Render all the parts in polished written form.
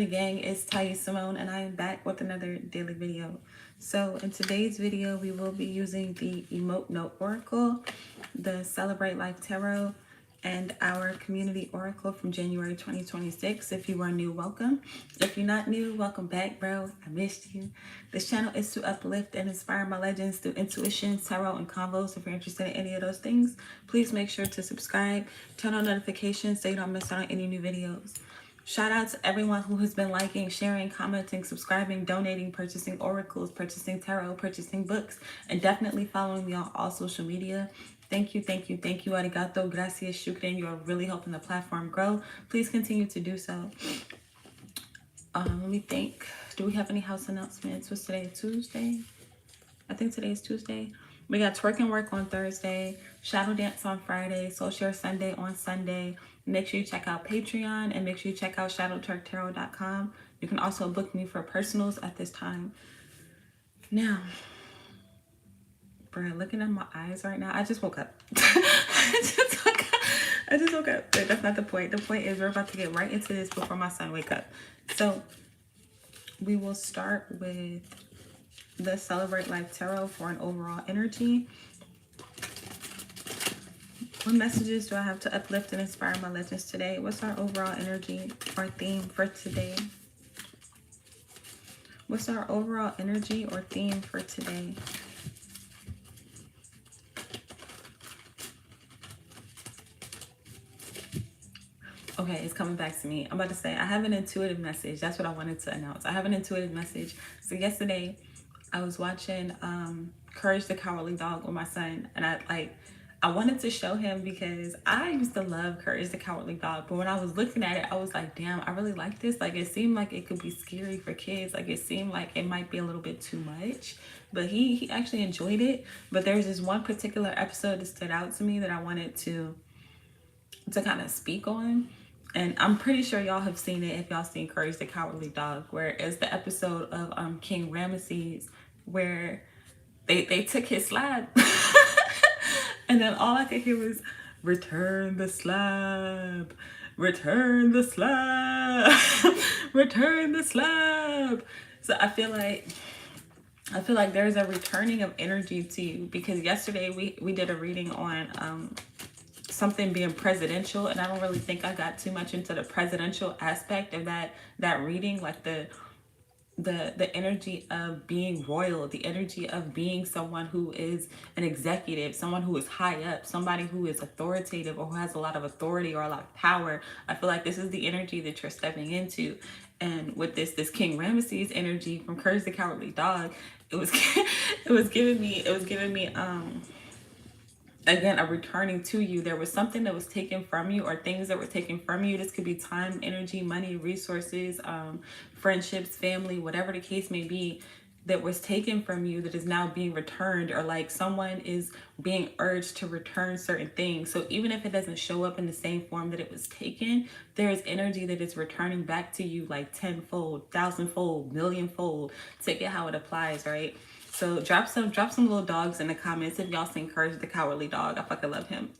Gang, it's Simone, and I am back with another daily video. So in today's video, we will be using the Emote Note Oracle, the Celebrate Life Tarot, and our Community Oracle from January 2026. If you are new, welcome. If you're not new, welcome back, bro. I missed you. This channel is to uplift and inspire my legends through intuition, tarot, and convos. If you're interested in any of those things, please make sure to subscribe, turn on notifications so you don't miss out on any new videos. Shout out to everyone who has been liking, sharing, commenting, subscribing, donating, purchasing oracles, purchasing tarot, purchasing books, and definitely following me on all social media. Thank you, thank you, thank you. Arigato, gracias, shukran. You are really helping the platform grow. Please continue to do so. Let me think. Do we have any house announcements? What's today? Tuesday? I think today is Tuesday. We got Twerk and Work on Thursday, Shadow Dance on Friday, Soul Share Sunday on Sunday. Make sure you check out Patreon and make sure you check out shadowtwerktarot.com. You can also book me for personals at this time. Now, bro, looking at my eyes right now, I just woke up. I just woke up. But that's not the point. The point is we're about to get right into this before my son wake up. So we will start with the Celebrate Life Tarot for an overall energy. What messages do I have to uplift and inspire my legends today? What's our overall energy or theme for today? What's our overall energy or theme for today? Okay, it's coming back to me. I'm about to say, I have an intuitive message. That's what I wanted to announce. I have an intuitive message. So yesterday, I was watching Courage the Cowardly Dog with my son. And I wanted to show him because I used to love Courage the Cowardly Dog. But when I was looking at it, I was like, damn, I really like this. Like, it seemed like it could be scary for kids. Like, it seemed like it might be a little bit too much. But he actually enjoyed it. But there's this one particular episode that stood out to me that I wanted to kind of speak on. And I'm pretty sure y'all have seen it if y'all seen Courage the Cowardly Dog, where it's the episode of King Ramesses where they took his slab. And then all I could hear was, return the slab, return the slab, return the slab. So I feel like there's a returning of energy to you, because yesterday we did a reading on something being presidential, and I don't really think I got too much into the presidential aspect of that reading, like the energy of being royal, the energy of being someone who is an executive, someone who is high up, somebody who is authoritative or who has a lot of authority or a lot of power. I feel like this is the energy that you're stepping into. And with this King Ramesses energy from Courage the Cowardly Dog, it was giving me again, a returning to you. There was something that was taken from you, or things that were taken from you. This could be time, energy, money, resources, friendships, family, whatever the case may be, that was taken from you that is now being returned, or like someone is being urged to return certain things. So even if it doesn't show up in the same form that it was taken, there is energy that is returning back to you, like tenfold, thousandfold, millionfold. Take it how it applies, right? So drop some little dogs in the comments if y'all seen Courage the Cowardly Dog. I fucking love him.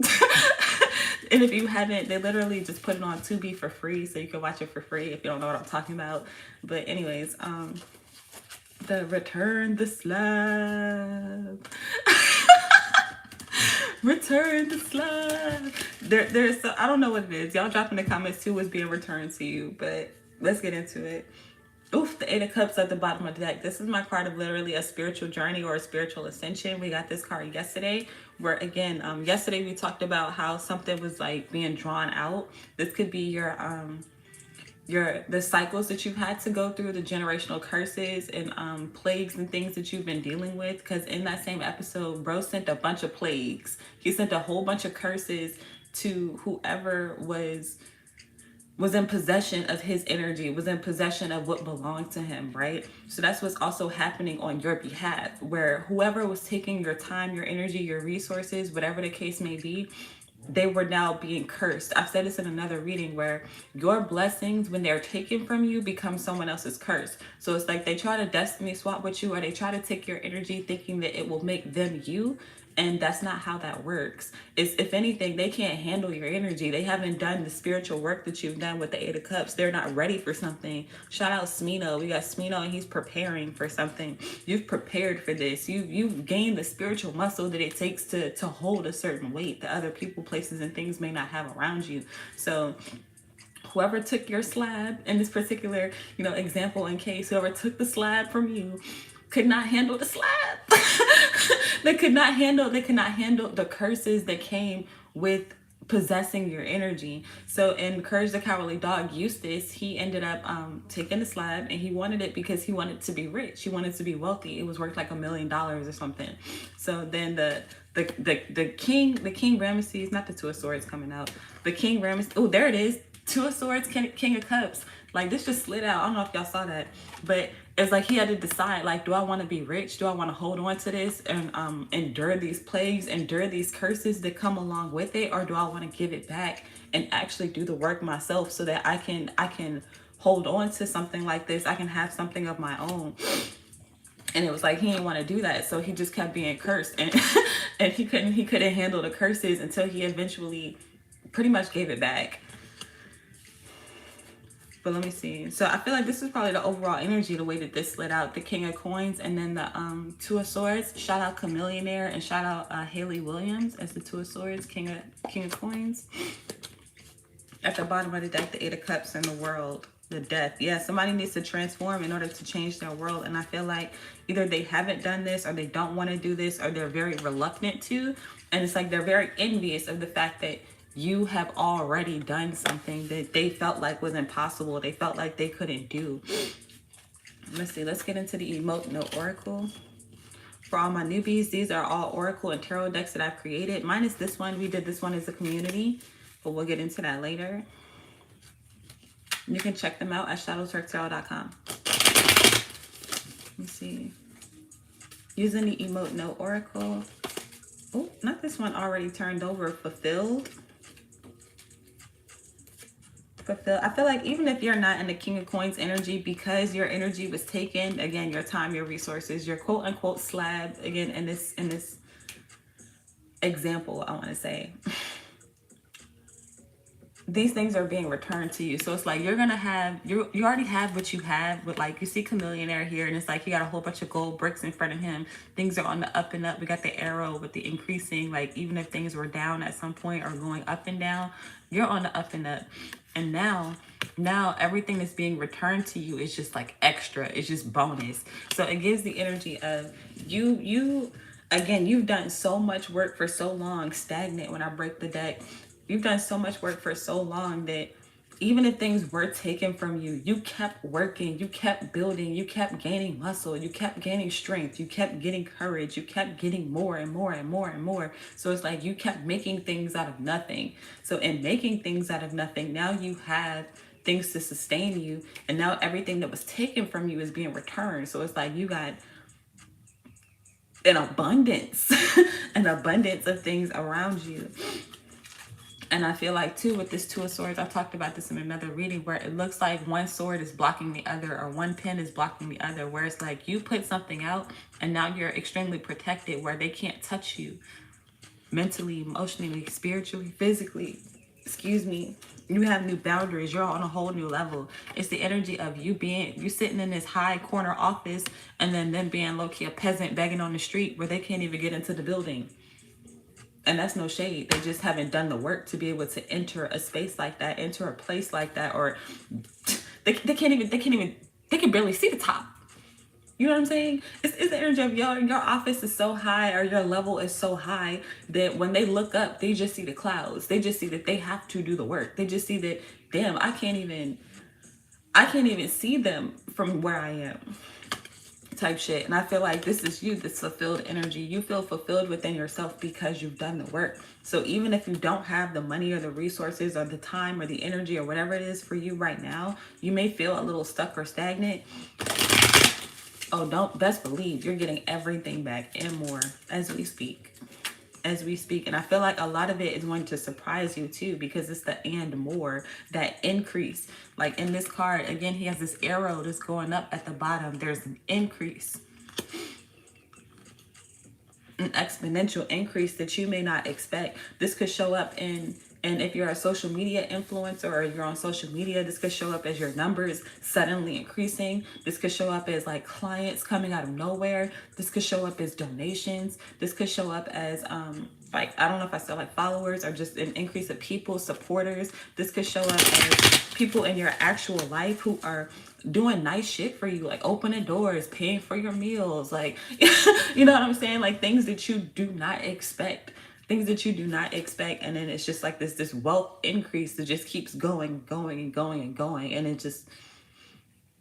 And if you haven't, they literally just put it on Tubi for free, so you can watch it for free if you don't know what I'm talking about. But anyways, the return the slab. Return the slab. There's so, I don't know what it is. Y'all drop in the comments too what's being returned to you, but let's get into it. Oof, the Eight of Cups at the bottom of the deck. This is my card of literally a spiritual journey or a spiritual ascension. We got this card yesterday, where again, yesterday we talked about how something was like being drawn out. This could be the cycles that you've had to go through, the generational curses and plagues and things that you've been dealing with. Because in that same episode, bro sent a bunch of plagues. He sent a whole bunch of curses to whoever was in possession of his energy, was in possession of what belonged to him, right? So that's what's also happening on your behalf, where whoever was taking your time, your energy, your resources, whatever the case may be, they were now being cursed. I've said this in another reading, where your blessings, when they're taken from you, become someone else's curse. So it's like they try to destiny swap with you, or they try to take your energy thinking that it will make them you. And that's not how that works. It's, if anything, they can't handle your energy. They haven't done the spiritual work that you've done with the Eight of Cups. They're not ready for something. Shout out Smino. We got Smino and he's preparing for something. You've prepared for this. You've gained the spiritual muscle that it takes to hold a certain weight that other people, places, and things may not have around you. So whoever took your slab in this particular, example and case, whoever took the slab from you could not handle the slab. They could not handle the curses that came with possessing your energy. So in Courage the Cowardly Dog, Eustace, he ended up taking the slab, and he wanted it because he wanted to be rich. He wanted to be wealthy. It was worth like $1 million or something. So then the king Ramesses, not the Two of Swords coming out, the King Ramesses, oh, there it is, Two of Swords, King of Cups. Like, this just slid out. I don't know if y'all saw that, but it's like he had to decide, like, do I want to be rich? Do I want to hold on to this and endure these plagues, endure these curses that come along with it? Or do I want to give it back and actually do the work myself so that I can hold on to something like this? I can have something of my own. And it was like he didn't want to do that, so he just kept being cursed, and and he couldn't handle the curses until he eventually pretty much gave it back. But let me see. So I feel like this is probably the overall energy, the way that this slid out. The King of Coins and then the Two of Swords. Shout out Chameleonaire and shout out Haley Williams as the Two of Swords, King of Coins. At the bottom of the deck, the Eight of Cups and the World, the Death. Yeah, somebody needs to transform in order to change their world. And I feel like either they haven't done this, or they don't want to do this, or they're very reluctant to. And it's like they're very envious of the fact that you have already done something that they felt like was impossible. They felt like they couldn't do. Let's see. Let's get into the Emote Note Oracle. For all my newbies, these are all Oracle and Tarot decks that I've created. Minus this one. We did this one as a community, but we'll get into that later. You can check them out at shadowtwerktarot.com. Let me see. Using the Emote Note Oracle. Oh, not this one, already turned over. Fulfilled. I feel like even if you're not in the King of Coins energy, because your energy was taken, again, your time, your resources, your quote unquote slab, again, in this example, I want to say, these things are being returned to you. So it's like you're gonna have, you already have what you have. With, like, you see Chameleonaire here, and it's like he got a whole bunch of gold bricks in front of him. Things are on the up and up. We got the arrow with the increasing, like, even if things were down at some point or going up and down, you're on the up and up. And now everything that's being returned to you is just like extra. It's just bonus. So it gives the energy of you again, you've done so much work for so long. Stagnant, when I break the deck, you've done so much work for so long that even if things were taken from you, you kept working, you kept building, you kept gaining muscle, you kept gaining strength, you kept getting courage, you kept getting more and more and more and more. So it's like you kept making things out of nothing. So in making things out of nothing, now you have things to sustain you, and now everything that was taken from you is being returned. So it's like you got an abundance, an abundance of things around you. And I feel like, too, with this Two of Swords, I talked about this in another reading, where it looks like one sword is blocking the other, or one pen is blocking the other, where it's like you put something out and now you're extremely protected, where they can't touch you mentally, emotionally, spiritually, physically. Excuse me. You have new boundaries. You're on a whole new level. It's the energy of you sitting in this high corner office, and then them being low-key a peasant begging on the street where they can't even get into the building. And that's no shade. They just haven't done the work to be able to enter a space like that, enter a place like that, or they can barely see the top. You know what I'm saying? It's the energy of your office is so high, or your level is so high, that when they look up, they just see the clouds. They just see that they have to do the work. They just see that, damn, I can't even see them from where I am. Type shit. And I feel like this is you, this fulfilled energy. You feel fulfilled within yourself because you've done the work. So even if you don't have the money or the resources or the time or the energy or whatever it is for you right now, you may feel a little stuck or stagnant. Oh, best believe you're getting everything back and more as we speak. And I feel like a lot of it is going to surprise you too, because it's the and more, that increase. Like in this card, again, he has this arrow that's going up at the bottom. There's an increase. an exponential increase that you may not expect. This could show up in, and if you're a social media influencer or you're on social media, this could show up as your numbers suddenly increasing. This could show up as like clients coming out of nowhere. This could show up as donations. This could show up as like, I don't know if I said like followers or just an increase of people, supporters. This could show up as people in your actual life who are doing nice shit for you, like opening doors, paying for your meals, like you know what I'm saying, like things that you do not expect, things that you do not expect. And then it's just like this wealth increase that just keeps going and it just,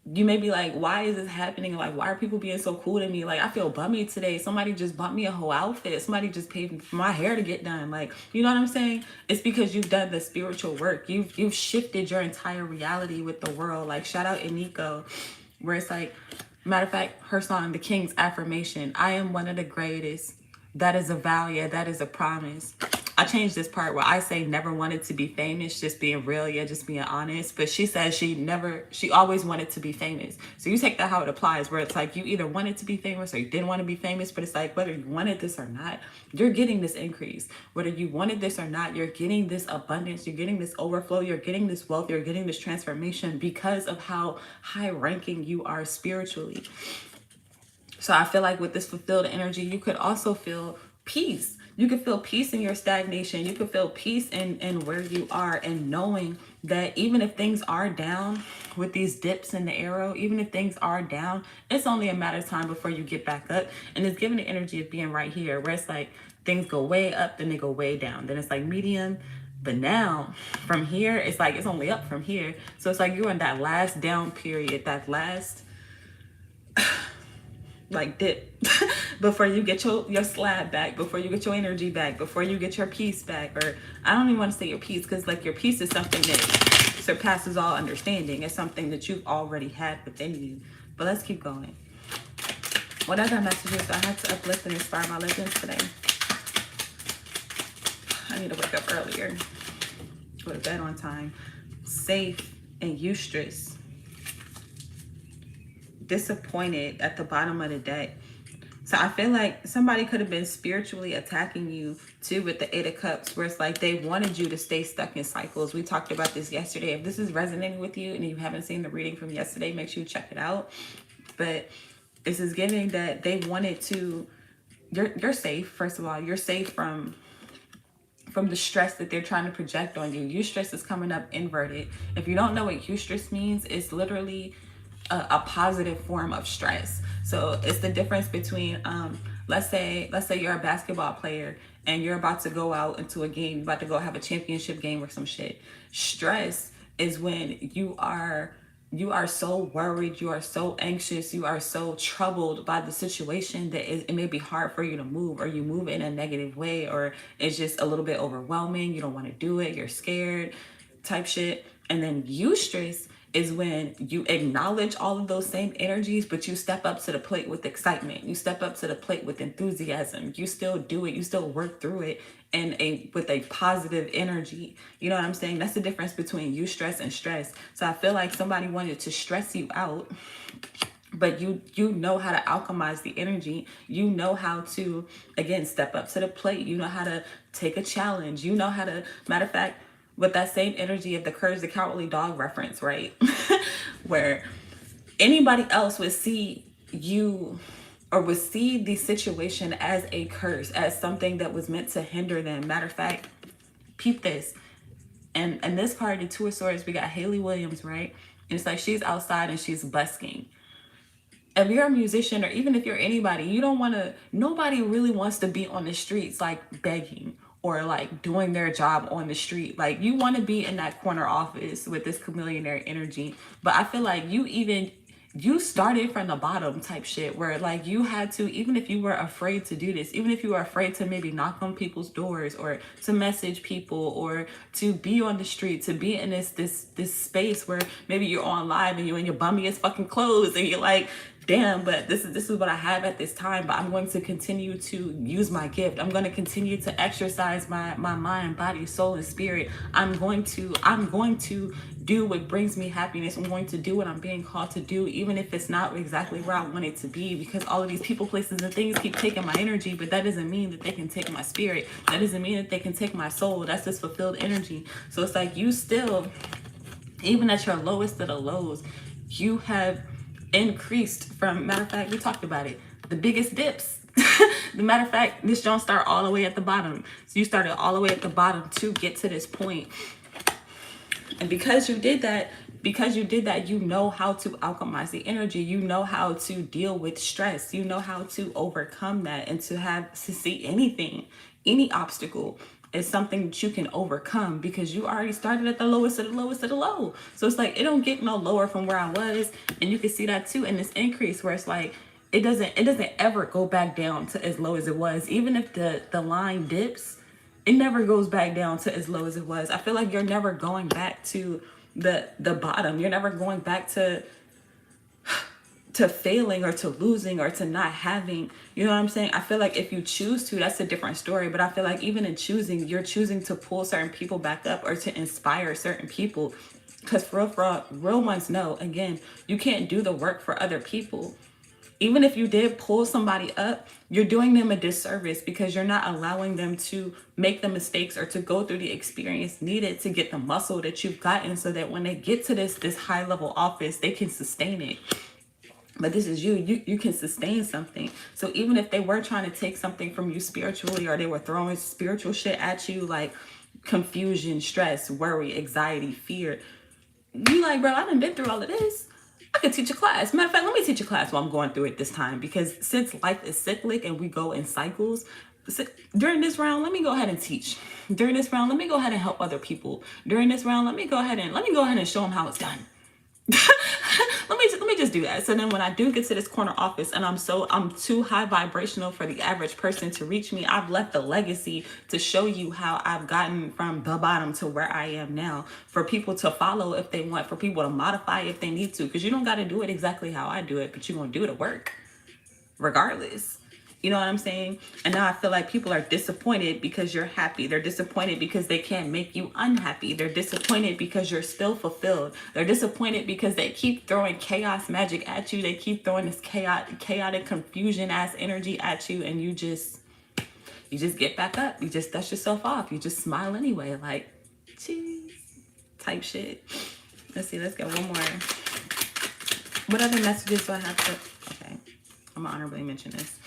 you may be like, why is this happening? Like, why are people being so cool to me? Like, I feel bummy today. Somebody just bought me a whole outfit. Somebody just paid for my hair to get done. Like, you know what I'm saying? It's because you've done the spiritual work. You've shifted your entire reality with the world. Like, shout out Iniko, where it's like, matter of fact, her song, The King's Affirmation. I am one of the greatest. That is a vow, yeah, that is a promise. I changed this part where I say never wanted to be famous, just being real, yeah, just being honest. But she says she always wanted to be famous. So you take that how it applies, where it's like you either wanted to be famous or you didn't want to be famous, but it's like whether you wanted this or not, you're getting this increase. Whether you wanted this or not, you're getting this abundance, you're getting this overflow, you're getting this wealth, you're getting this transformation because of how high ranking you are spiritually. So I feel like with this fulfilled energy, you could also feel peace. You could feel peace in your stagnation. You could feel peace in where you are, and knowing that even if things are down with these dips in the arrow, even if things are down, it's only a matter of time before you get back up. And it's giving the energy of being right here, where it's like things go way up, then they go way down. Then it's like medium. But now from here, it's like it's only up from here. So it's like you're in that last down period, that last like dip before you get your slab back, before you get your energy back, before you get your peace back. Or I don't even want to say your peace, because like your peace is something that surpasses all understanding. It's something that you've already had within you. But let's keep going. What other messages I had to uplift and inspire my legends today? I need to wake up earlier, go to bed on time. Safe and eustress. Disappointed at the bottom of the deck. So I feel like somebody could have been spiritually attacking you too with the 8 of Cups, where it's like they wanted you to stay stuck in cycles. We talked about this yesterday. If this is resonating with you and you haven't seen the reading from yesterday, make sure you check it out. But this is giving that they wanted to, you're safe. First of all, you're safe from the stress that they're trying to project on you. Eustress is coming up inverted. If you don't know what eustress means, it's literally a positive form of stress. So it's the difference between let's say you're a basketball player and you're about to go out into a game, about to go have a championship game or some shit. Stress is when you are so worried, you are so anxious, you are so troubled by the situation that it may be hard for you to move, or you move in a negative way, or it's just a little bit overwhelming, you don't want to do it, you're scared type shit. And then eustress is when you acknowledge all of those same energies, but you step up to the plate with excitement. You step up to the plate with enthusiasm. You still do it. You still work through it with a positive energy. You know what I'm saying? That's the difference between eustress and stress. So I feel like somebody wanted to stress you out, but you know how to alchemize the energy. You know how to, again, step up to the plate. You know how to take a challenge. You know how to, matter of fact, with that same energy of the Courage the Cowardly Dog reference, right? Where anybody else would see you or would see the situation as a curse, as something that was meant to hinder them. Matter of fact, peep this. And this card, the Two of Swords, we got Haley Williams, right? And it's like she's outside and she's busking. If you're a musician, or even if you're anybody, nobody really wants to be on the streets like begging or like doing their job on the street. Like you want to be in that corner office with this chameleonaire energy. But I feel like you started from the bottom type shit, where like you had to, even if you were afraid to do this, even if you were afraid to maybe knock on people's doors or to message people or to be on the street, to be in this space where maybe you're on live and you're in your bummiest fucking clothes and you're like, damn, but this is what I have at this time, but I'm going to continue to use my gift. I'm going to continue to exercise my mind, body, soul, and spirit. I'm going to do what brings me happiness. I'm going to do what I'm being called to do, even if it's not exactly where I want it to be, because all of these people, places, and things keep taking my energy, but that doesn't mean that they can take my spirit. That doesn't mean that they can take my soul. That's just fulfilled energy. So it's like, you still, even at your lowest of the lows, you have increased from, matter of fact, we talked about it, the biggest dips. The matter of fact, this don't start all the way at the bottom. So you started all the way at the bottom to get to this point. And because you did that, you know how to alchemize the energy. You know how to deal with stress. You know how to overcome that, and to see anything, any obstacle is something that you can overcome, because you already started at the lowest of the lowest of the low. So it's like, it don't get no lower from where I was. And you can see that too in this increase, where it's like, it doesn't ever go back down to as low as it was. Even if the line dips, it never goes back down to as low as it was. I feel like you're never going back to the bottom. You're never going back to failing, or to losing, or to not having. You know what I'm saying? I feel like if you choose to, that's a different story. But I feel like even in choosing, you're choosing to pull certain people back up, or to inspire certain people. Because for real ones know, again, you can't do the work for other people. Even if you did pull somebody up, you're doing them a disservice, because you're not allowing them to make the mistakes, or to go through the experience needed to get the muscle that you've gotten, so that when they get to this high level office, they can sustain it. But this is you can sustain something. So even if they were trying to take something from you spiritually, or they were throwing spiritual shit at you, like confusion, stress, worry, anxiety, fear, you like, bro, I done been through all of this. I could teach a class. Matter of fact, let me teach a class while I'm going through it this time, because since life is cyclic and we go in cycles, during this round, let me go ahead and teach. During this round, let me go ahead and help other people. During this round, let me go ahead and show them how it's done. let me just do that. So then when I do get to this corner office, and I'm too high vibrational for the average person to reach me, I've left a legacy to show you how I've gotten from the bottom to where I am now, for people to follow if they want, for people to modify if they need to, because you don't got to do it exactly how I do it, but you're going to do the work regardless. You know what I'm saying? And now I feel like people are disappointed because you're happy. They're disappointed because they can't make you unhappy. They're disappointed because you're still fulfilled. They're disappointed because they keep throwing chaos magic at you. They keep throwing this chaotic confusion ass energy at you, and you just get back up. You just dust yourself off. You just smile anyway, like, cheese type shit. Let's see. Let's get one more. What other messages do I have to? Okay, I'm gonna honorably mention this.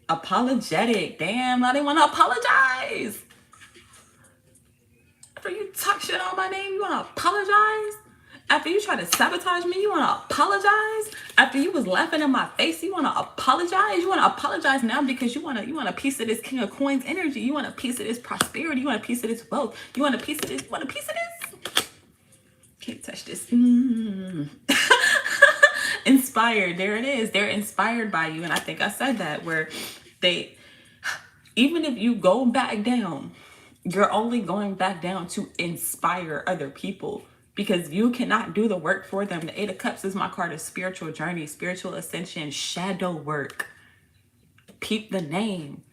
Apologetic. Damn, I didn't want to apologize. After you talk shit on my name, you want to apologize? After you try to sabotage me, you want to apologize? After you was laughing in my face, you want to apologize? You want to apologize now because you want a piece of this King of Coins energy. You want a piece of this prosperity. You want a piece of this wealth. You want a piece of this. You want a piece of this? Can't touch this. Inspired. There it is. They're inspired by you. And I think I said that, where even if you go back down, you're only going back down to inspire other people, because you cannot do the work for them. The Eight of Cups is my card of spiritual journey, spiritual ascension, shadow work. Peep the name.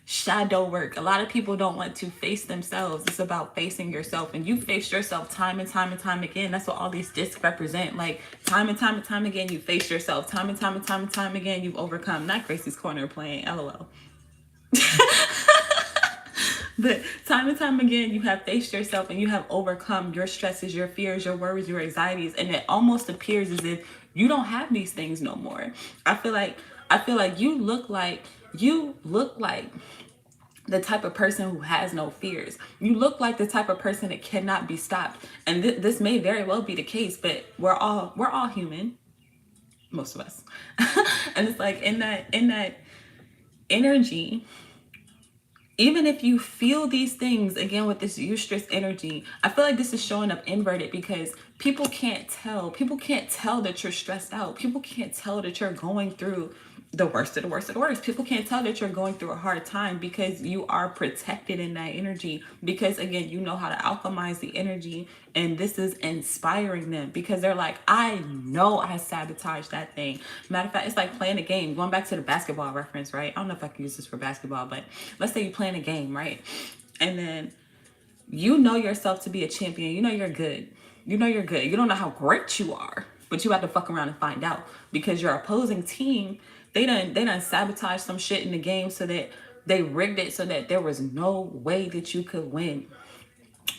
Shadow work. A lot of people don't want to face themselves. It's about facing yourself, and you face yourself time and time and time again. That's what all these discs represent. Like, time and time and time again, you face yourself. Time and time and time and time again, you've overcome. Not Gracie's Corner playing LOL. But time and time again, you have faced yourself, and you have overcome your stresses, your fears, your worries, your anxieties, and it almost appears as if you don't have these things no more. I feel like you look like the type of person who has no fears. You look like the type of person that cannot be stopped. And this may very well be the case, but we're all human, most of us. And it's like in that energy, even if you feel these things, again, with this eustress energy, I feel like this is showing up inverted, because people can't tell that you're stressed out. People can't tell that you're going through the worst of the worst of the worst. People can't tell that you're going through a hard time, because you are protected in that energy. Because again, you know how to alchemize the energy, and this is inspiring them, because they're like, I know I sabotaged that thing. Matter of fact, it's like playing a game. Going back to the basketball reference, right? I don't know if I can use this for basketball, but let's say you're playing a game, right? And then you know yourself to be a champion. You know you're good. You know you're good. You don't know how great you are, but you have to fuck around and find out, because your opposing team, they done sabotage some shit in the game so that they rigged it so that there was no way that you could win.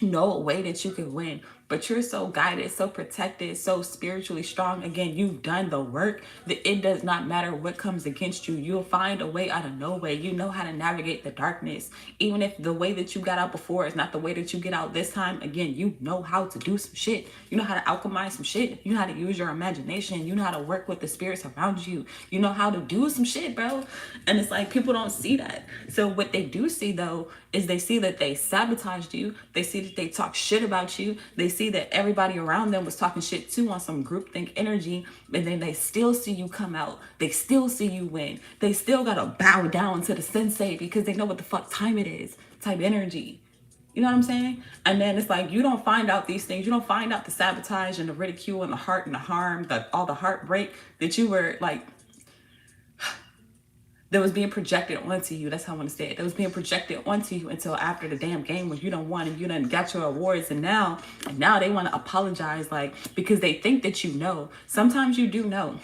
No way that you could win. But you're so guided, so protected, so spiritually strong. Again, you've done the work that it does not matter what comes against you. You'll find a way out of no way. You know how to navigate the darkness. Even if the way that you got out before is not the way that you get out this time, again, you know how to do some shit. You know how to alchemize some shit. You know how to use your imagination. You know how to work with the spirits around you. You know how to do some shit, bro. And it's like people don't see that. So what they do see though is they see that they sabotaged you. They see that they talk shit about you. They see that everybody around them was talking shit too on some groupthink energy, and then they still see you come out. They still see you win. They still gotta bow down to the sensei because they know what the fuck time it is, type energy. You know what I'm saying? And then it's like, you don't find out these things. You don't find out the sabotage and the ridicule and the hurt and the harm, all the heartbreak that you were like, that was being projected onto you. That's how I want to say it. That was being projected onto you until after the damn game when you done won and you done got your awards. And now they want to apologize, like, because they think that you know. Sometimes you do know.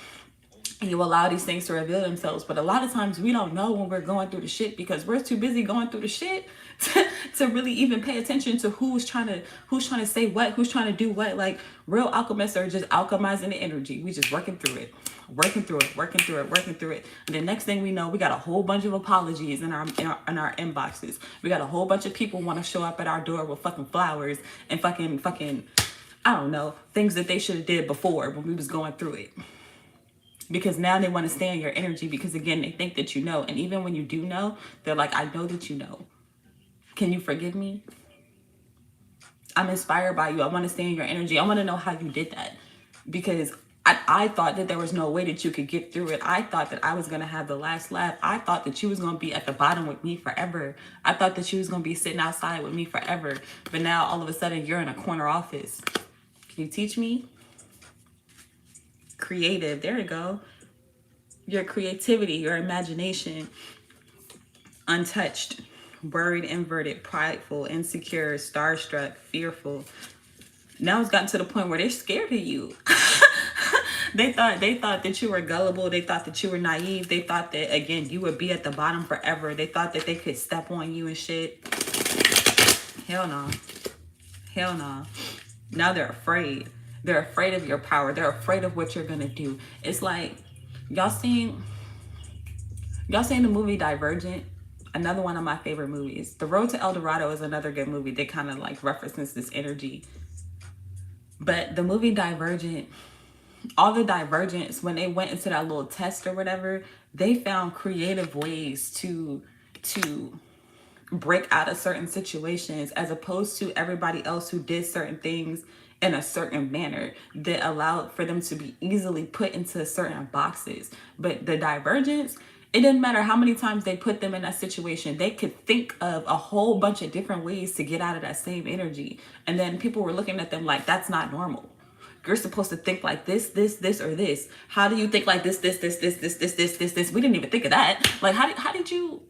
And you allow these things to reveal themselves. But a lot of times we don't know when we're going through the shit because we're too busy going through the shit to really even pay attention to who's trying to say what, who's trying to do what. Like, real alchemists are just alchemizing the energy. We just working through it. Working through it. And the next thing we know, we got a whole bunch of apologies in our inboxes. We got a whole bunch of people want to show up at our door with fucking flowers and fucking I don't know, things that they should have did before when we was going through it. Because now they want to stay in your energy because, again, they think that you know. And even when you do know, they're like, I know that you know. Can you forgive me? I'm inspired by you. I want to stay in your energy. I want to know how you did that. Because I thought that there was no way that you could get through it. I thought that I was going to have the last laugh. I thought that you was going to be at the bottom with me forever. I thought that you was going to be sitting outside with me forever. But now all of a sudden you're in a corner office. Can you teach me? Creative. There you go. Your creativity, your imagination, untouched, worried, inverted, prideful, insecure, starstruck, fearful. Now it's gotten to the point where they're scared of you. They thought that you were gullible. They thought that you were naive. They thought that, again, you would be at the bottom forever. They thought that they could step on you and shit. Hell no. Hell no. Now they're afraid. They're afraid of your power. They're afraid of what you're gonna do. It's like, y'all seen the movie Divergent? Another one of my favorite movies. The Road to El Dorado is another good movie that kind of like references this energy. But the movie Divergent, all the Divergents, when they went into that little test or whatever, they found creative ways to break out of certain situations, as opposed to everybody else who did certain things in a certain manner that allowed for them to be easily put into certain boxes. But the Divergents, it didn't matter how many times they put them in that situation, they could think of a whole bunch of different ways to get out of that same energy. And then people were looking at them like, that's not normal. You're supposed to think like this, or this. How do you think like this? We didn't even think of that. Like, how did you?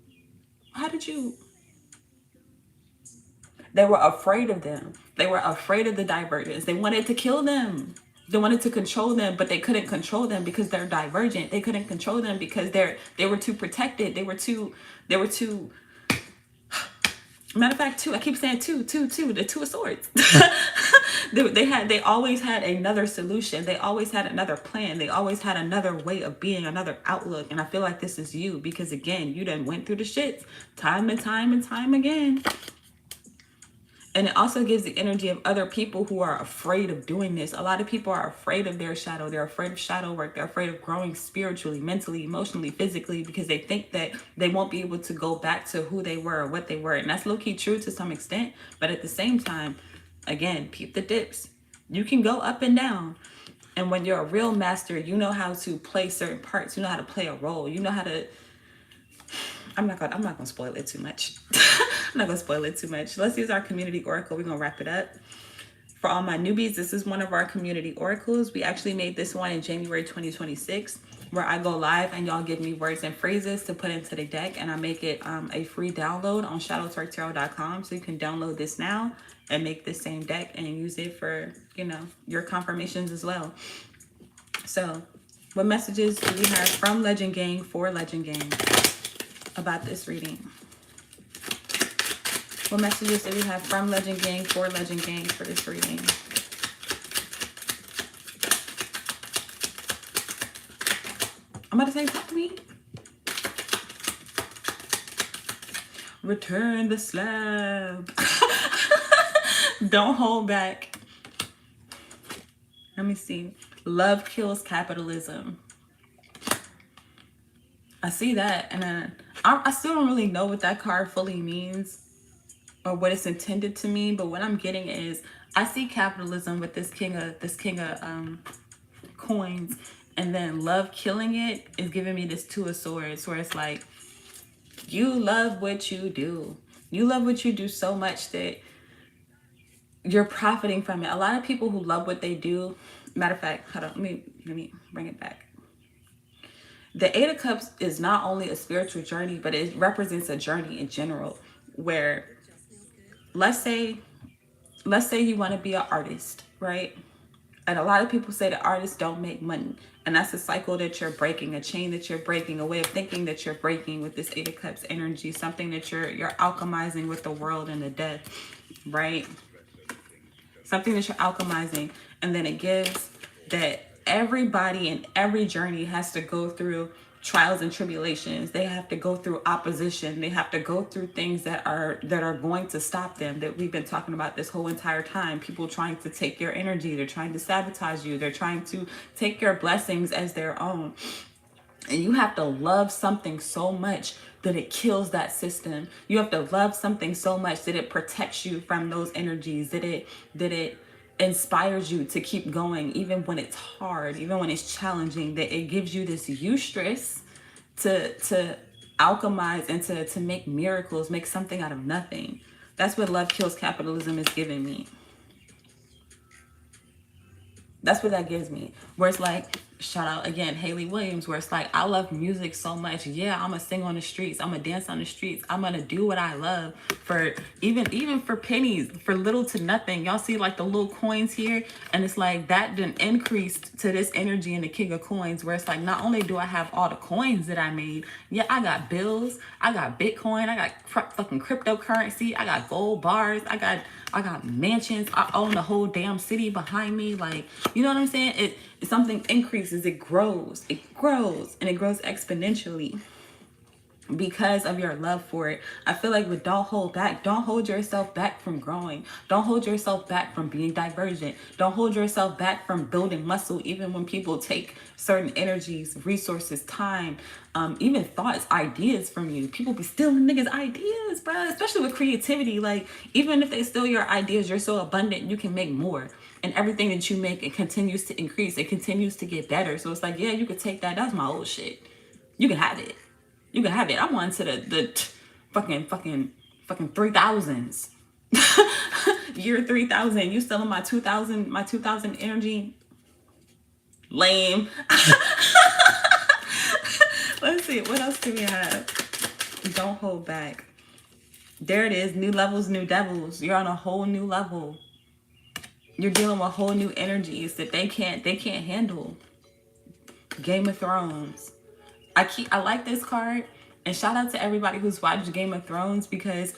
They were afraid of them. They were afraid of the Divergents. They wanted to kill them. They wanted to control them, but they couldn't control them because they're divergent. They couldn't control them because they were too protected. They were too. Matter of fact, I keep saying two, the Two of Swords. They always had another solution. They always had another plan. They always had another way of being, another outlook. And I feel like this is you because, again, you done went through the shits time and time again. And it also gives the energy of other people who are afraid of doing this. A lot of people are afraid of their shadow. They're afraid of shadow work. They're afraid of growing spiritually, mentally, emotionally, physically, because they think that they won't be able to go back to who they were or what they were. And that's low-key true to some extent. But at the same time, again, peep the dips. You can go up and down. And when you're a real master, you know how to play certain parts. You know how to play a role. You know how to... I'm not gonna spoil it too much. I'm not gonna spoil it too much. Let's use our community oracle. We're gonna wrap it up. For all my newbies, this is one of our community oracles. We actually made this one in January 2026, where I go live and y'all give me words and phrases to put into the deck, and I make it a free download on shadowtwerktarot.com. So you can download this now and make the same deck and use it for, you know, your confirmations as well. So what messages do we have from Legend Gang for Legend Gang about this reading? What messages do we have from Legend Gang for Legend Gang for this reading? I'm about to say, talk to me. Return the slab. Don't hold back. Let me see. Love kills capitalism. I see that, and I still don't really know what that card fully means or what it's intended to mean. But what I'm getting is, I see capitalism with this king of coins, and then love killing it is giving me this Two of Swords, where it's like, you love what you do. You love what you do so much that you're profiting from it. A lot of people who love what they do, matter of fact, hold on, let me bring it back. The Eight of Cups is not only a spiritual journey, but it represents a journey in general, where let's say you want to be an artist, right? And a lot of people say that artists don't make money. And that's a cycle that you're breaking, a chain that you're breaking, a way of thinking that you're breaking with this Eight of Cups energy, something that you're alchemizing with the world and the death, right? Something that you're alchemizing. And then it gives that everybody in every journey has to go through trials and tribulations. They have to go through opposition. They have to go through things that are going to stop them, that we've been talking about this whole entire time. People trying to take your energy. They're trying to sabotage you. They're trying to take your blessings as their own. And you have to love something so much that it kills that system. You have to love something so much that it protects you from those energies, that it inspires you to keep going, even when it's hard, even when it's challenging, that it gives you this eustress to alchemize and to make miracles, make something out of nothing. That's what love kills capitalism is giving me. That's what that gives me. Where it's like, shout out again, Haley Williams, where it's like, I love music so much. Yeah, I'm gonna sing on the streets. I'm gonna dance on the streets. I'm gonna do what I love for even for pennies, for little to nothing. Y'all see like the little coins here, and it's like that then increased to this energy in the King of Coins, where it's like, not only do I have all the coins that I made, yeah, I got bills, I got Bitcoin, I got fucking cryptocurrency, I got gold bars, I got mansions, I own the whole damn city behind me. Like, you know what I'm saying? Something increases, it grows, and it grows exponentially because of your love for it. I feel like with don't hold back, don't hold yourself back from growing. Don't hold yourself back from being divergent. Don't hold yourself back from building muscle, even when people take certain energies, resources, time, even thoughts, ideas from you. People be stealing niggas' ideas, bro, especially with creativity. Like, even if they steal your ideas, you're so abundant, you can make more. And everything that you make, it continues to increase. It continues to get better. So it's like, yeah, you could take that. That's my old shit. You can have it. You can have it. I'm on to the fucking 3000s. Year 3000. You still in my 2000 energy? Lame. Let's see. What else do we have? Don't hold back. There it is. New levels, new devils. You're on a whole new level. You're dealing with whole new energies that they can't handle. Game of Thrones. I like this card, and shout out to everybody who's watched Game of Thrones, because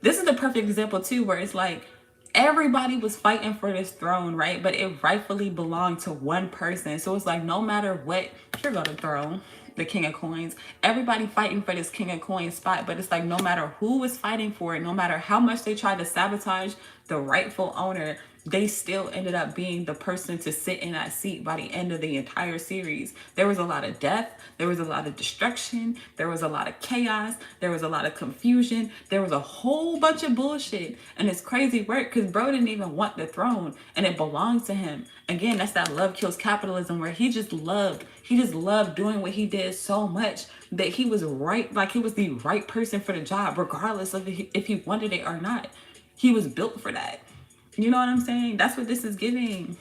this is the perfect example too, where it's like everybody was fighting for this throne, right? But it rightfully belonged to one person. So it's like, no matter what, here go the throne, the King of Coins. Everybody fighting for this King of Coins spot, but it's like, no matter who was fighting for it, no matter how much they tried to sabotage the rightful owner, they still ended up being the person to sit in that seat by the end of the entire series. There was a lot of death. There was a lot of destruction. There was a lot of chaos. There was a lot of confusion. There was a whole bunch of bullshit. And it's crazy work because bro didn't even want the throne, and it belonged to him. Again, that's that love kills capitalism, where he just loved doing what he did so much that he was right, like he was the right person for the job, regardless of if he wanted it or not. He was built for that. You know what I'm saying? That's what this is giving.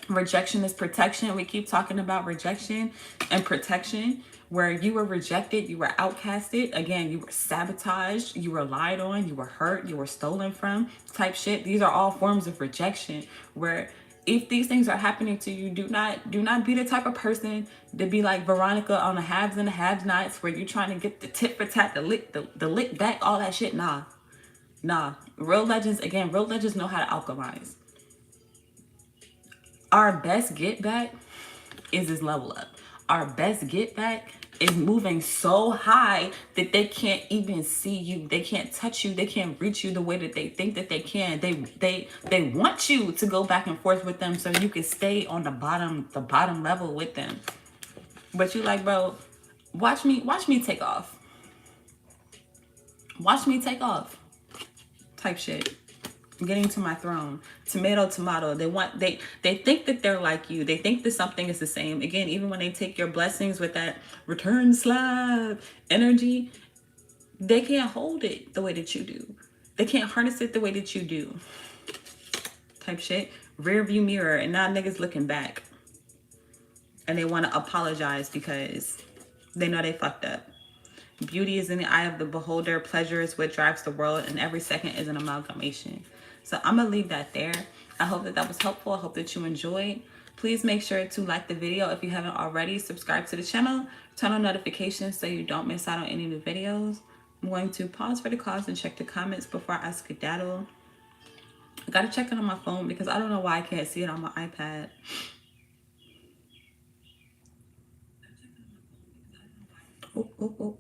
Rejection is protection. We keep talking about rejection and protection, where you were rejected, you were outcasted, again, you were sabotaged, you were lied on, you were hurt, you were stolen from, type shit. These are all forms of rejection, where if these things are happening to you, do not be the type of person to be like Veronica on the haves and the have nots, where you're trying to get the tit for tat, the lick back, all that shit. Nah. Real legends, again, real legends know how to alchemize. Our best get back is this level up. Our best get back is moving so high that they can't even see you. They can't touch you. They can't reach you the way that they think that they can. They want you to go back and forth with them so you can stay on the bottom level with them. But you like, bro, watch me take off. Watch me take off. Type shit. Getting to my throne. Tomato. They think that they're like you. They think that something is the same. Again, even when they take your blessings with that return slab energy, they can't hold it the way that you do. They can't harness it the way that you do. Type shit. Rear view mirror, and now niggas looking back. And they want to apologize because they know they fucked up. Beauty is in the eye of the beholder. Pleasure is what drives the world, and every second is an amalgamation. So I'm gonna leave that there. I hope that was helpful. I hope that you enjoyed. Please make sure to like the video if you haven't already. Subscribe to the channel. Turn on notifications so you don't miss out on any new videos. I'm going to pause for the cause and check the comments before I skedaddle. I gotta check it on my phone because I don't know why I can't see it on my iPad. Oh.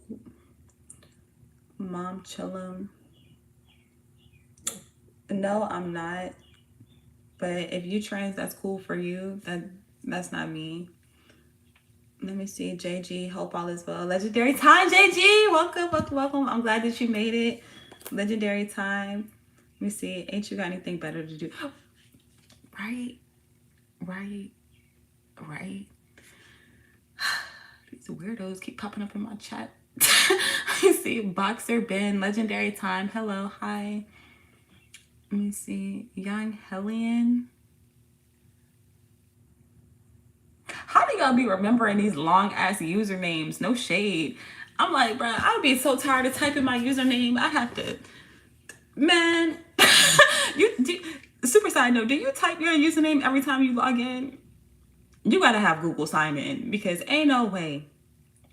Mom chillin'. No, I'm not. But if you trans, that's cool for you. That's not me. Let me see. JG, hope all is well. Legendary time, JG. Welcome. I'm glad that you made it. Legendary time. Let me see. Ain't you got anything better to do? Right. These weirdos keep popping up in my chat. Let me see. Boxer Ben, legendary time. Hello, hi. Let me see. Young Hellion. How do y'all be remembering these long ass usernames? No shade. I'm like, bro, I'd be so tired of typing my username. I have to, man. Super side note, do you type your username every time you log in? You gotta have Google sign in because ain't no way.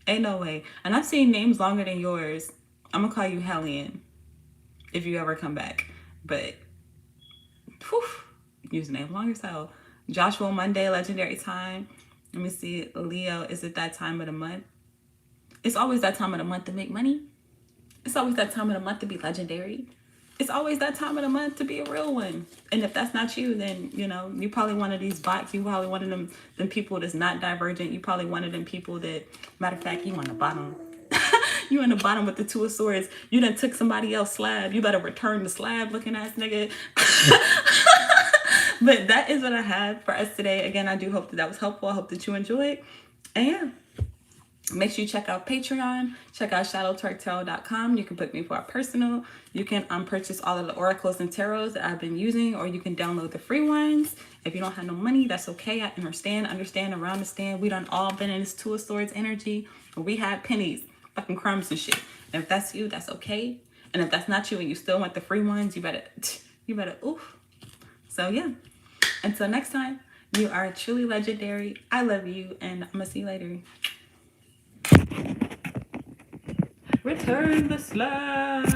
And I've seen names longer than yours. I'm gonna call you Hellion if you ever come back. But whew, username long as hell. Joshua Monday, legendary time. Let me see. Leo, is it that time of the month? It's always that time of the month to make money. It's always that time of the month to be legendary. It's always that time of the month to be a real one. And if that's not you, then, you know, you probably one of these bots. You probably one of them people that's not divergent. You probably one of them people that, matter of fact, you on the bottom. You on the bottom with the two of swords. You done took somebody else's slab. You better return the slab looking ass nigga. But that is what I had for us today. Again, I do hope that was helpful. I hope that you enjoyed. And yeah. Make sure you check out Patreon. Check out shadowtwerktarot.com. You can book me for a personal. You can purchase all of the oracles and tarots that I've been using, or you can download the free ones. If you don't have no money, that's okay. I understand, around the stand. We done all been in this Two of Swords energy. We had pennies, fucking crumbs and shit. And if that's you, that's okay. And if that's not you and you still want the free ones, you better oof. So yeah, until next time, you are truly legendary. I love you, and I'm gonna see you later. Return the slab.